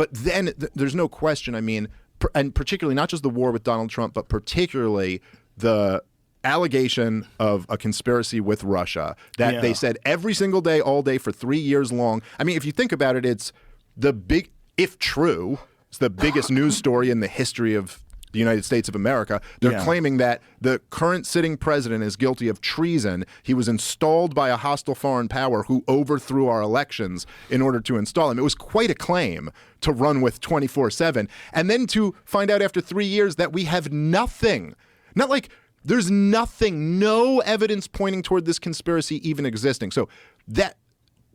But then there's no question. I mean, and particularly not just the war with Donald Trump, but particularly the allegation of a conspiracy with Russia that they said every single day, all day for 3 years long. I mean, if you think about it, it's the big, if true, it's the biggest news story in the history of the United States of America. They're claiming that the current sitting president is guilty of treason. He was installed by a hostile foreign power who overthrew our elections in order to install him. It was quite a claim to run with 24/7. And then to find out after 3 years that we have nothing. Not like there's nothing, no evidence pointing toward this conspiracy even existing. So that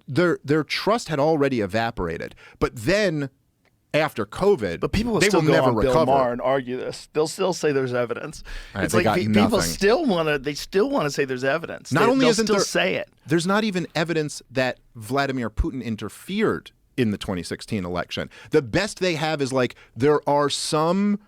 their trust had already evaporated. But then after COVID, but people will they still will go never on recover. Bill Maher and argue this. They'll still say there's evidence. It's they like got people nothing. still want to. They still want to say there's evidence. Not only they'll isn't still there, say it. There's not even evidence that Vladimir Putin interfered in the 2016 election. The best they have is like there are some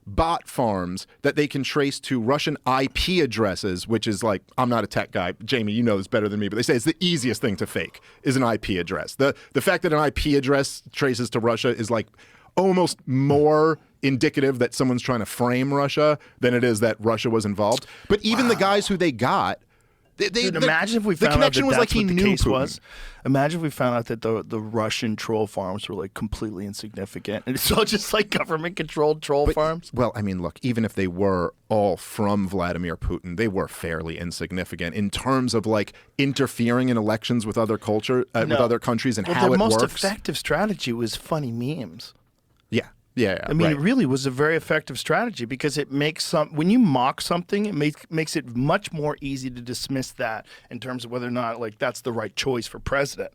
bot farms that they can trace to Russian IP addresses, which is like, I'm not a tech guy. Jamie, you know this better than me, but they say it's the easiest thing to fake is an IP address. The fact that an IP address traces to Russia is like almost more indicative that someone's trying to frame Russia than it is that Russia was involved. But even the guys who they got, Dude, imagine if we the found out connection that was that's like he what the knew case Putin. was. Imagine if we found out that the Russian troll farms were like completely insignificant, and it's all just like government-controlled troll farms. Well, I mean, look, even if they were all from Vladimir Putin, they were fairly insignificant in terms of like interfering in elections with other culture, with other countries, and how their it most works. effective strategy was funny memes. Yeah. I mean, right. it really was a very effective strategy because it makes when you mock something, it makes it much more easy to dismiss that in terms of whether or not like that's the right choice for president.